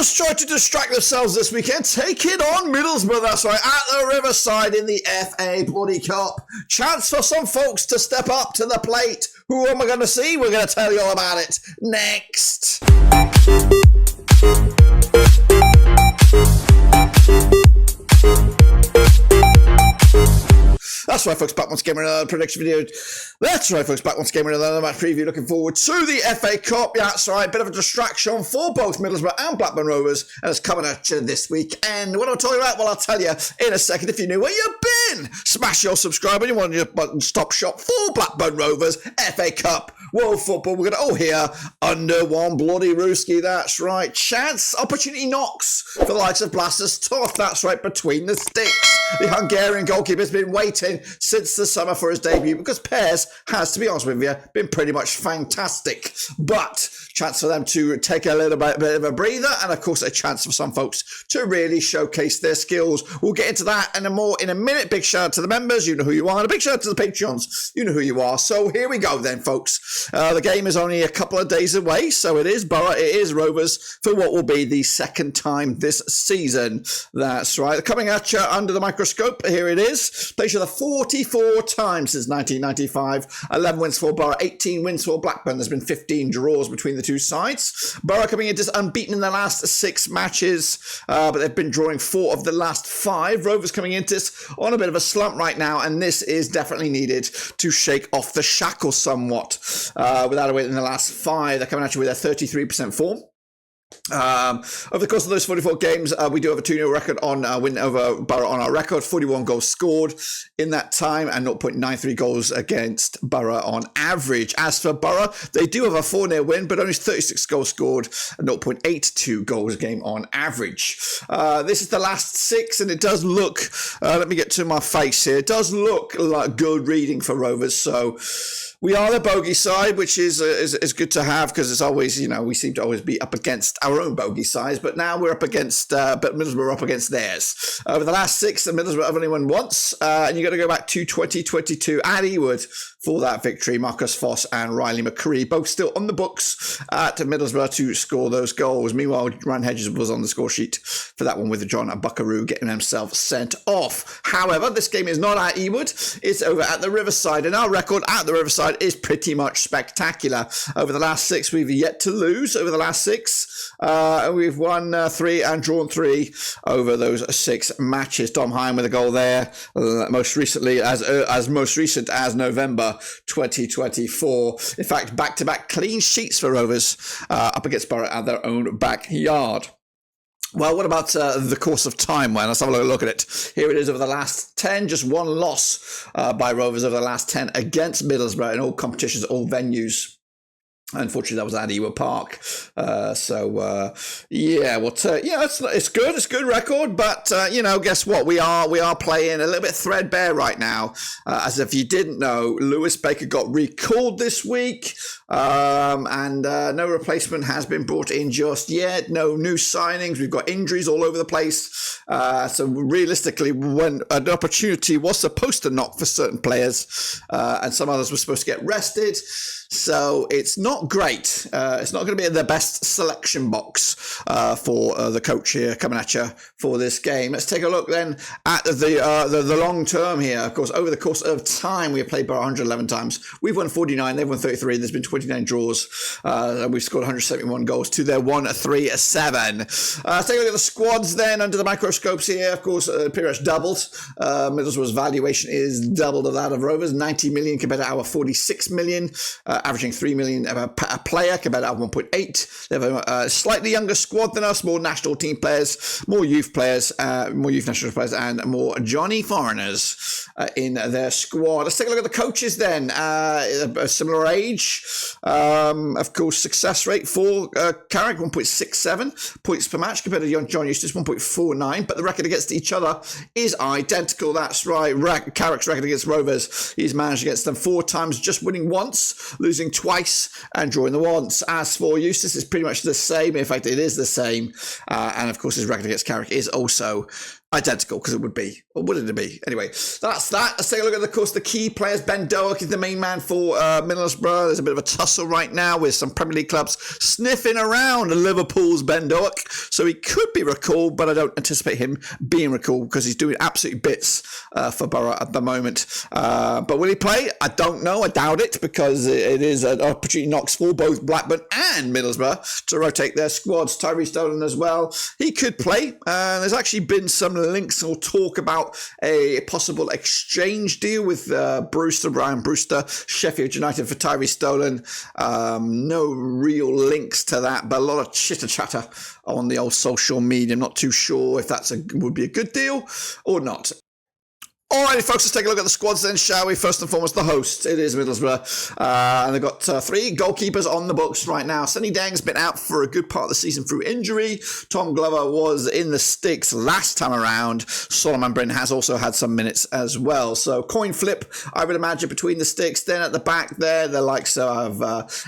Rovers tried to distract themselves this weekend, taking on Middlesbrough, that's right, at the Riverside in the FA Bloody Cup. Chance for some folks to step up to the plate. Who am I going to see? We're going to tell you all about it next. That's right, folks, back once again with another prediction video. That's right, folks, back once again with another match preview. Looking forward to the FA Cup. Yeah, that's right, bit of a distraction for both Middlesbrough and Blackburn Rovers, and it's coming at you this weekend. What am I talking about? Well, I'll tell you in a second. If you knew where you've been, smash your subscribe button. You want your button-stop shop for Blackburn Rovers, FA Cup, World Football. We're going to all hear under one bloody rooski. That's right. Chance, opportunity knocks for the likes of Blasters Tough. That's right, between the sticks. The Hungarian goalkeeper's been waiting since the summer for his debut because Pears has, to be honest with you, been pretty much fantastic. But chance for them to take a little bit of a breather, and of course a chance for some folks to really showcase their skills. We'll get into that and more in a minute. Big shout out to the members, you know who you are, and a big shout out to the Patreons, you know who you are. So here we go then, folks. The game is only a couple of days away, so it is Boro, it is Rovers for what will be the second time this season. That's right. Coming at you under the microscope, here it is. Played each other 44 times since 1995. 11 wins for Boro, 18 wins for Blackburn. There's been 15 draws between the two sides. Boro coming in just unbeaten in the last 6 matches, but they've been drawing 4 of the last 5. Rovers coming into this on a bit of a slump right now, and this is definitely needed to shake off the shackles somewhat. Without a win in the last 5, they're coming at you with a 33% form. Over the course of those 44 games, we do have a 2-0 record on win over Boro on our record. 41 goals scored in that time and 0.93 goals against Boro on average. As for Boro, they do have a 4-0 win, but only 36 goals scored and 0.82 goals a game on average. This is the last 6, and it does look, let me get to my face here, it does look like good reading for Rovers. So we are the bogey side, which is good to have because it's always, you know, we seem to always be up against our own bogey sides, but now we're up against, but Middlesbrough are up against theirs. Over the last 6, the Middlesbrough have only won once, and you've got to go back to 2022 at Ewood for that victory. Marcus Foss and Riley McCree both still on the books at Middlesbrough to score those goals. Meanwhile, Ryan Hedges was on the score sheet for that one with John Buckaroo getting himself sent off. However, this game is not at Ewood, it's over at the Riverside, and our record at the Riverside is pretty much spectacular. Over the last 6, we've yet to lose. Over the last 6, we've won 3 and drawn 3 over those 6 matches. Dom Hine with a goal there, most recently as most recent as November 2024. In fact, back-to-back clean sheets for Rovers up against Boro at their own backyard. Well, what about the course of time? Well, let's have a look at it. Here it is over the last 10, just 1 loss by Rovers over the last 10 against Middlesbrough in all competitions, all venues. Unfortunately, that was at Ewood Park. Yeah, it's good. It's a good record, but guess what? We are playing a little bit threadbare right now. As if you didn't know, Lewis Baker got recalled this week, and no replacement has been brought in just yet. No new signings. We've got injuries all over the place. So realistically, when an opportunity was supposed to knock for certain players, and some others were supposed to get rested. So it's not great. It's not going to be the best selection box for the coach here coming at you for this game. Let's take a look then at the long term here. Of course, over the course of time, we have played Boro 111 times. We've won 49. They've won 33. There's been 29 draws. We've scored 171 goals to their 137. Let's take a look at the squads then under the microscopes here. Of course, pretty much doubled. Middlesbrough's valuation is double to that of Rovers, 90 million compared to our 46 million. Averaging 3 million a player compared to our 1.8. They have a slightly younger squad than us, more national team players, more youth players, more youth national players, and more Johnny foreigners in their squad. Let's take a look at the coaches then. A similar age. Of course, success rate for Carrick, 1.67 points per match compared to John Eustace, 1.49. But the record against each other is identical. That's right. Carrick's record against Rovers, he's managed against them 4 times, just winning once, losing twice and drawing the once. As for Eustace, it's pretty much the same. In fact, it is the same. And of course, his record against Carrick is also identical, because it would be. Or would it be? Anyway, that's that. Let's take a look at, of course, the key players. Ben Doak is the main man for Middlesbrough. There's a bit of a tussle right now with some Premier League clubs sniffing around Liverpool's Ben Doak. So he could be recalled, but I don't anticipate him being recalled because he's doing absolute bits for Boro at the moment. But will he play? I don't know. I doubt it, because it is an opportunity knocks for both Blackburn and Middlesbrough to rotate their squads. Tyree Stolen as well. He could play. There's actually been some links or talk about a possible exchange deal with Brian Brewster, Sheffield United for Tyree Stolen. No real links to that, but a lot of chitter chatter on the old social media. I'm not too sure if would be a good deal or not. Alrighty, folks, let's take a look at the squads then, shall we? First and foremost, the hosts. It is Middlesbrough. And they've got 3 goalkeepers on the books right now. Sonny Deng's been out for a good part of the season through injury. Tom Glover was in the sticks last time around. Solomon Bryn has also had some minutes as well. So coin flip, I would imagine, between the sticks. Then at the back there, the likes of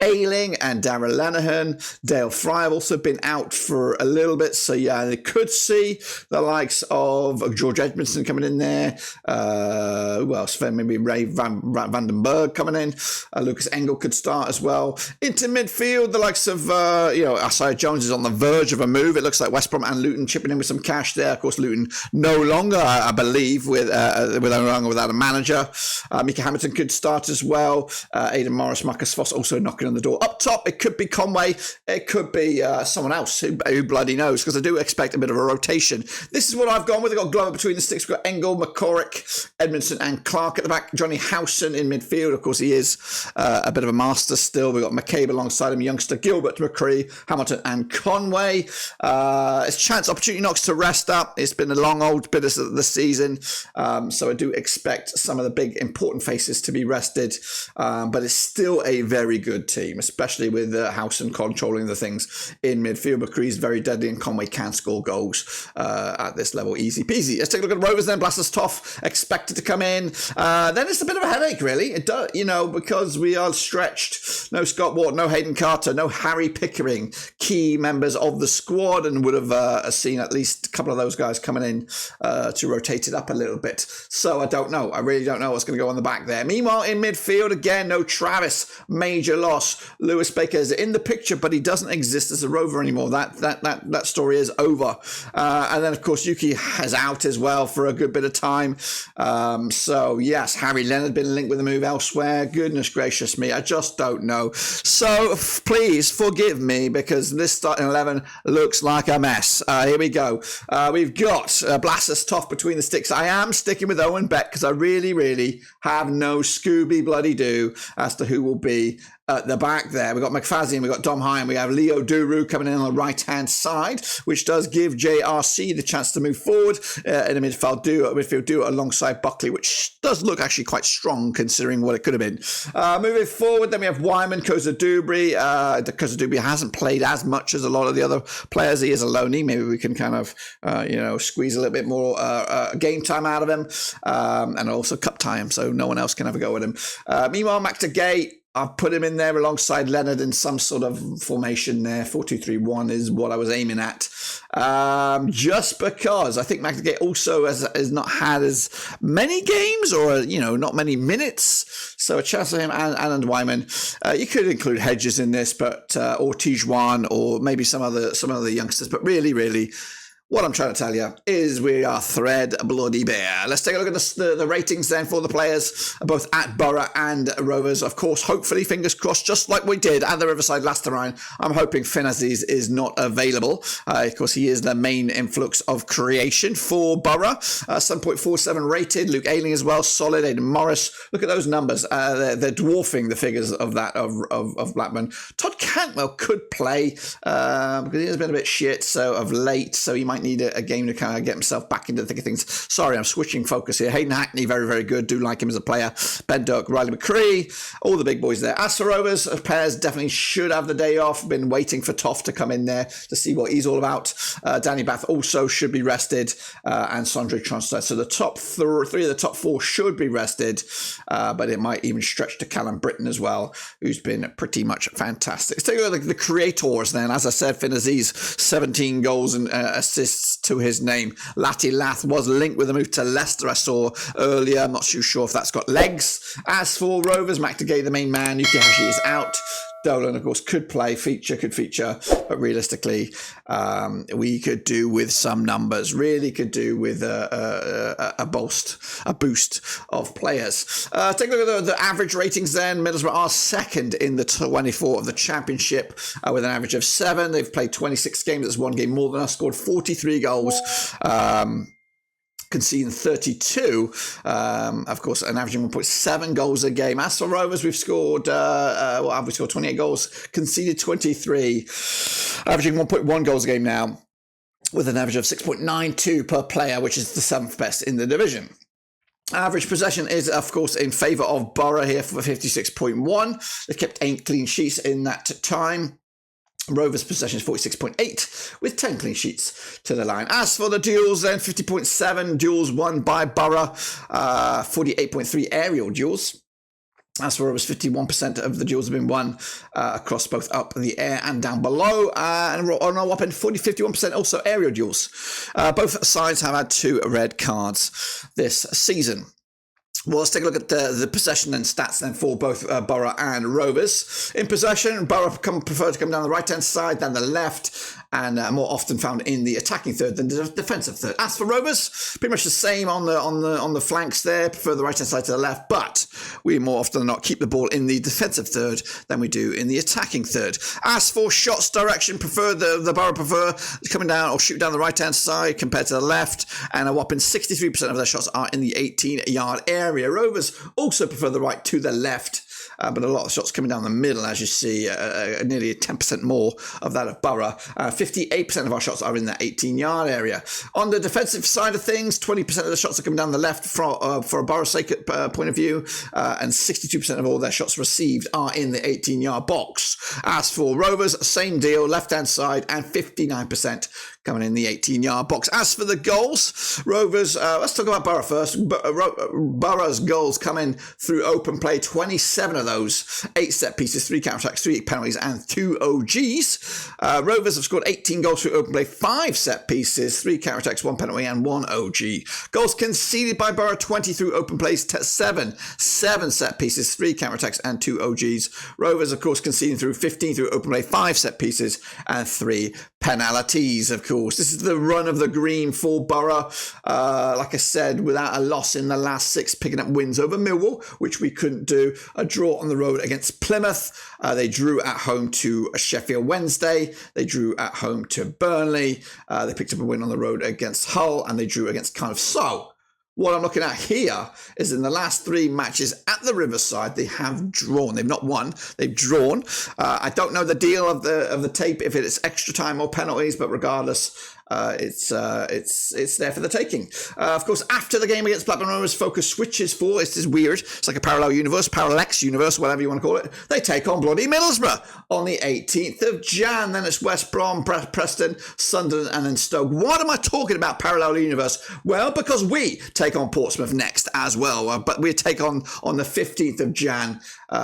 Ayling and Darren Lenihan. Dale Fry have also been out for a little bit. So yeah, they could see the likes of George Edmondson coming in there. Who else? Maybe Ray Vandenberg coming in. Lucas Engel could start as well. Into midfield, the likes of Asai Jones is on the verge of a move. It looks like West Brom and Luton chipping in with some cash there. Of course, Luton no longer, I believe, without a manager. Mika Hamilton could start as well. Aidan Morris, Marcus Foss also knocking on the door. Up top, it could be Conway. It could be someone else who bloody knows, because I do expect a bit of a rotation. This is what I've gone with. I've got Glover between the sticks. We've got Engel, McCorrick, Edmondson and Clark at the back. Johnny Howson in midfield. Of course, he is a bit of a master still. We've got McCabe alongside him, youngster Gilbert, McCree, Hamilton and Conway. It's chance opportunity knocks to rest up. It's been a long old bit of the season. So I do expect some of the big important faces to be rested. But it's still a very good team, especially with Howson controlling the things in midfield. McCree's very deadly and Conway can score goals at this level. Easy peasy. Let's take a look at Rovers then. Blasters Toff expected to come in. Then it's a bit of a headache, really. It does, because we are stretched. No Scott Ward, no Hayden Carter, no Harry Pickering, key members of the squad, and would have seen at least a couple of those guys coming in to rotate it up a little bit. So I don't know. I really don't know what's going to go on the back there. Meanwhile, in midfield, again, no Travis. Major loss. Lewis Baker is in the picture, but he doesn't exist as a Rover anymore. That story is over. And then, of course, Yuki is out as well for a good bit of time. So yes, Harry Leonard been linked with a move elsewhere. Goodness gracious me, I just don't know. So please forgive me, because this starting 11 looks like a mess. Here we go. We've got Blasters Toff between the sticks. I am sticking with Owen Beck because I really have no Scooby bloody do as to who will be at the back there. We've got McFadden, we've got Dom High, and we have Leo Duru coming in on the right-hand side, which does give JRC the chance to move forward in a midfield duo alongside Buckley, which does look actually quite strong considering what it could have been. Moving forward, then we have Wyman, Koza Dubry. Koza Dubry hasn't played as much as a lot of the other players. He is a loanee. Maybe we can kind of, squeeze a little bit more game time out of him, and also cup time, so no one else can have a go at him. Meanwhile, Mac de Gay, I've put him in there alongside Leonard in some sort of formation there. 4-2-3-1 is what I was aiming at. Just because I think McAgate also has not had as many games or, not many minutes. So a chance for him and Wyman. You could include Hedges in this, but or Tijuan or maybe some other youngsters. But really, what I'm trying to tell you is we are thread bloody bare. Let's take a look at the ratings then for the players, both at Boro and Rovers. Of course, hopefully, fingers crossed, just like we did at the Riverside last time. I'm hoping Finn Aziz is not available. Of course, he is the main influx of creation for Boro. 7.47 rated. Luke Ayling as well, solid. Aidan Morris. Look at those numbers. They're dwarfing the figures of that of Blackburn. Todd Cantwell could play because he has been a bit shit of late, so he might need a game to kind of get himself back into the thick of things. Sorry, I'm switching focus here. Hayden Hackney, very, very good. Do like him as a player. Ben Doak, Riley McCree, all the big boys there. As for Rovers, pairs definitely should have the day off. Been waiting for Toff to come in there to see what he's all about. Danny Bath also should be rested, and Sondre Tronstad. So the top three of the top four should be rested, but it might even stretch to Callum Britton as well, who's been pretty much fantastic. Let's take a look at the creators then. As I said, Finn Aziz, 17 goals and assists assists to his name. Lati Lath was linked with a move to Leicester, I saw earlier. I'm not too sure if that's got legs. As for Rovers, McTougay, the main man, Yukihashi is out. Dolan, of course, could feature, but realistically, we could do with some numbers. Really could do with a boost of players. Take a look at the average ratings then. Middlesbrough are second in the 24 of the Championship with an average of 7. They've played 26 games. That's one game more than us. Scored 43 goals. Conceding 32, of course, and averaging 1.7 goals a game. As for Rovers, we've scored, what have we scored? 28 goals, conceded 23, averaging 1.1 goals a game now, with an average of 6.92 per player, which is the 7th best in the division. Average possession is, of course, in favour of Boro here for 56.1. They kept 8 clean sheets in that time. Rovers' possession is 46.8 with 10 clean sheets to the line. As for the duels then, 50.7 duels won by Boro, 48.3 aerial duels. As for Rovers, 51% of the duels have been won across both up in the air and down below. And on a whopping 51% also aerial duels. Both sides have had 2 red cards this season. Well, let's take a look at the possession and stats then for both Boro and Rovers. In possession, Boro prefer to come down the right-hand side than the left, and more often found in the attacking third than the defensive third. As for Rovers, pretty much the same on the flanks there, prefer the right-hand side to the left, but we more often than not keep the ball in the defensive third than we do in the attacking third. As for shots direction, the Boro prefer coming down or shoot down the right-hand side compared to the left, and a whopping 63% of their shots are in the 18-yard area. Rovers also prefer the right to the left, but a lot of shots coming down the middle, as you see, nearly 10% more of that of Boro. 58% of our shots are in that 18-yard area. On the defensive side of things, 20% of the shots are coming down the left for a Boro sake point of view, and 62% of all their shots received are in the 18-yard box. As for Rovers, same deal, left-hand side, and 59% coming in the 18-yard box. As for the goals, Rovers, let's talk about Boro first. Boro's goals come in through open play, 27 of those, 8 set pieces, 3 counter-attacks, 3 penalties, and 2 OGs. Rovers have scored 18 goals through open play, 5 set pieces, 3 counter-attacks, 1 penalty, and 1 OG. Goals conceded by Boro, 20 through open plays, 7 set pieces, 3 counter-attacks, and 2 OGs. Rovers, of course, conceding through 15 through open play, 5 set pieces, and 3 penalties, of course. This is the run of the green for Boro. Like I said, without a loss in the last 6, picking up wins over Millwall, which we couldn't do. A draw on the road against Plymouth. They drew at home to Sheffield Wednesday. They drew at home to Burnley. They picked up a win on the road against Hull, and they drew against Cardiff. So, what I'm looking at here is in the last 3 matches at the Riverside, they have drawn. They've not won, they've drawn. I don't know the deal of the tape, if it's extra time or penalties, but regardless, it's there for the taking. Of course, after the game against Blackburn Rovers, focus switches for, this is weird, it's like a parallel universe, parallax universe, whatever you want to call it. They take on bloody Middlesbrough on the 18th of Jan. Then it's West Brom, Preston, Sunderland, and then Stoke. What am I talking about parallel universe? Well, because we take on Portsmouth next as well, but we take on the 15th of Jan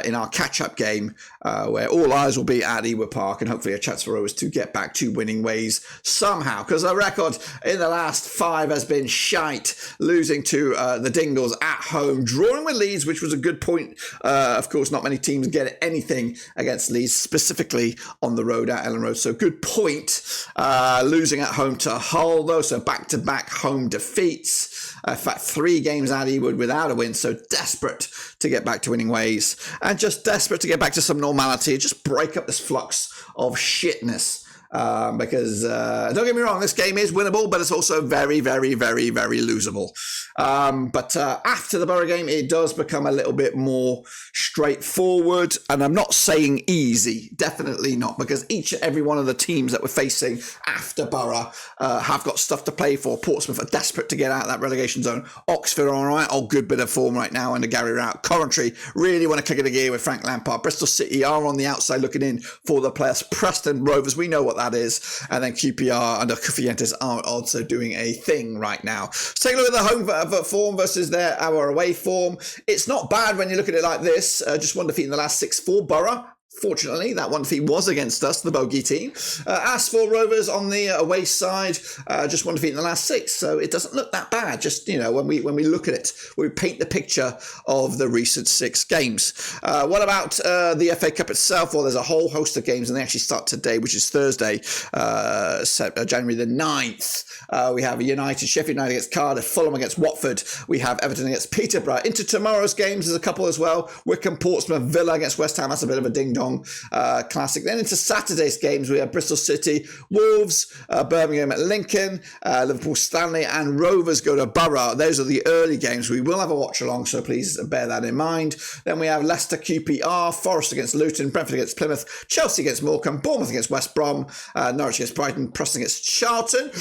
in our catch-up game, where all eyes will be at Ewood Park, and hopefully a chance for Rovers to get back to winning ways somehow, because the record in the last 5 has been shite, losing to the Dingles at home, drawing with Leeds, which was a good point. Of course, not many teams get anything against Leeds, specifically on the road at Ellen Road, so good point. Losing at home to Hull, though, so back-to-back home defeats. In fact, 3 games at Ewood without a win, so desperate to get back to winning ways, and just desperate to get back to some normality, just break up this flux of shitness. Because don't get me wrong, this game is winnable, but it's also very, very, very, very losable. But after the Boro game, it does become a little bit more straightforward, and I'm not saying easy, definitely not, because each and every one of the teams that we're facing after Boro have got stuff to play for. Portsmouth are desperate to get out of that relegation zone. Oxford are all right, good bit of form right now under Gary Rowett. Coventry really want to kick it a gear with Frank Lampard. Bristol City are on the outside looking in for the playoffs. Preston Rovers, we know what that is, and then QPR under Cifuentes are also doing a thing right now. So take a look at the home form versus our away form. It's not bad when you look at it like this. Just 1 defeat in the last 6 for Boro, Fortunately, that one defeat was against us, the bogey team. As for Rovers on the away side, just one defeat in the last 6, so it doesn't look that bad. Just, when we look at it, we paint the picture of the recent 6 games. What about the FA Cup itself? Well, there's a whole host of games, and they actually start today, which is Thursday, January the 9th. We have United, Sheffield United against Cardiff, Fulham against Watford. We have Everton against Peterborough. Into tomorrow's games, there's a couple as well. Wycombe, Portsmouth, Villa against West Ham. That's a bit of a ding-dong classic. Then into Saturday's games, we have Bristol City, Wolves, Birmingham at Lincoln, Liverpool, Stanley, and Rovers go to Boro. Those are the early games. We will have a watch along, so please bear that in mind. Then we have Leicester, QPR, Forest against Luton, Brentford against Plymouth, Chelsea against Morecambe, Bournemouth against West Brom, Norwich against Brighton, Preston against Charlton.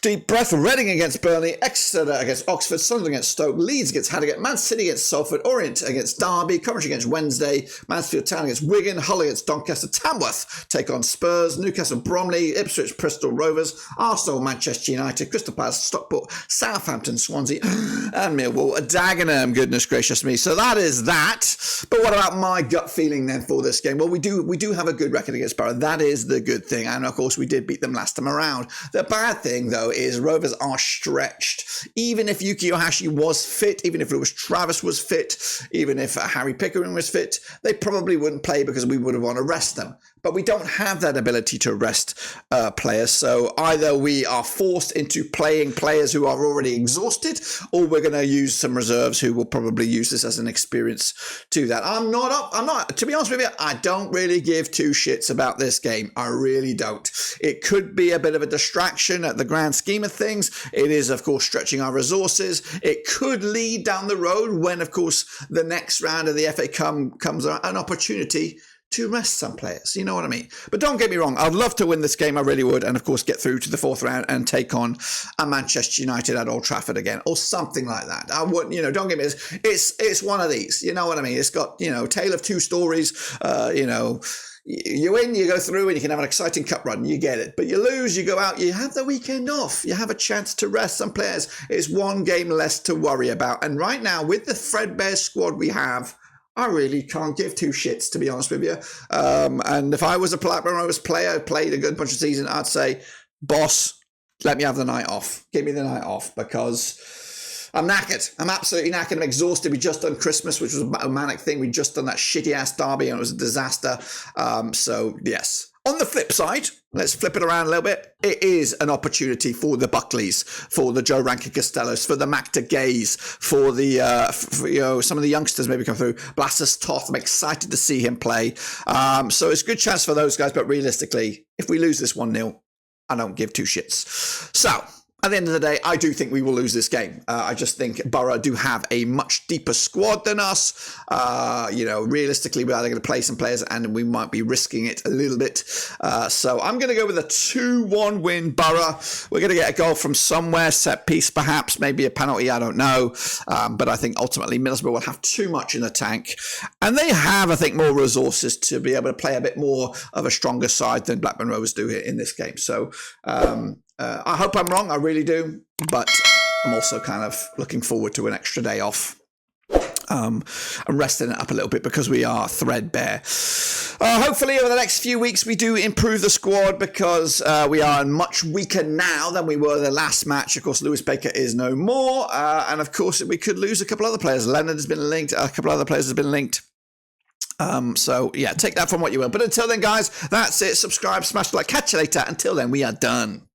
Deep breath, Reading against Burnley, Exeter against Oxford, Sunderland against Stoke, Leeds against Harrogate, Man City against Salford, Orient against Derby, Coventry against Wednesday, Mansfield Town against Wigan, Hull against Doncaster, Tamworth take on Spurs, Newcastle, Bromley, Ipswich, Bristol Rovers, Arsenal, Manchester United, Crystal Palace, Stockport, Southampton, Swansea, and Millwall, Dagenham. Goodness gracious me. So that is that. But what about my gut feeling then for this game? Well, we do have a good record against Boro. That is the good thing. And of course, we did beat them last time around. The bad thing, though, is Rovers are stretched. Even if Yuki Ohashi was fit, even if it was Travis was fit, even if Harry Pickering was fit, they probably wouldn't play because we would have want to rest them. But we don't have that ability to rest players. So either we are forced into playing players who are already exhausted, or we're going to use some reserves who will probably use this as an experience to that. I'm not, to be honest with you, I don't really give 2 shits about this game. I really don't. It could be a bit of a distraction at the grand scheme of things. It is, of course, stretching our resources. It could lead down the road when, of course, the next round of the FA comes an opportunity to rest some players. You know what I mean? But don't get me wrong. I'd love to win this game. I really would. And of course, get through to the 4th round and take on a Manchester United at Old Trafford again or something like that. I wouldn't, don't get me, it's one of these, you know what I mean? It's got, tale of 2 stories, you win, you go through and you can have an exciting cup run. You get it. But you lose, you go out, you have the weekend off. You have a chance to rest some players. It's one game less to worry about. And right now, with the threadbare squad we have, I really can't give 2 shits, to be honest with you. And if I was a Blackburn Rovers player, played a good bunch of season, I'd say, boss, let me have the night off. Give me the night off because I'm knackered. I'm absolutely knackered. I'm exhausted. We just done Christmas, which was a manic thing. We just done that shitty-ass derby and it was a disaster. So, yes. On the flip side, let's flip it around a little bit. It is an opportunity for the Buckleys, for the Joe Rankin Costellos, for the Mac de Gays, for the some of the youngsters maybe come through. Blastus Toth, I'm excited to see him play. So it's a good chance for those guys. But realistically, if we lose this 1-0, I don't give 2 shits. So at the end of the day, I do think we will lose this game. I just think Boro do have a much deeper squad than us. Realistically, we're either going to play some players and we might be risking it a little bit. So I'm going to go with a 2-1 win, Boro. We're going to get a goal from somewhere, set piece perhaps, maybe a penalty, I don't know. But I think ultimately Middlesbrough will have too much in the tank. And they have, I think, more resources to be able to play a bit more of a stronger side than Blackburn Rovers do here in this game. So I hope I'm wrong, I really do, but I'm also kind of looking forward to an extra day off. I'm resting it up a little bit because we are threadbare. Hopefully over the next few weeks we do improve the squad because we are much weaker now than we were the last match. Of course, Lewis Baker is no more. And of course, we could lose a couple other players. Leonard has been linked. A couple other players have been linked. So, yeah, take that from what you will. But until then, guys, that's it. Subscribe, smash the like. Catch you later. Until then, we are done.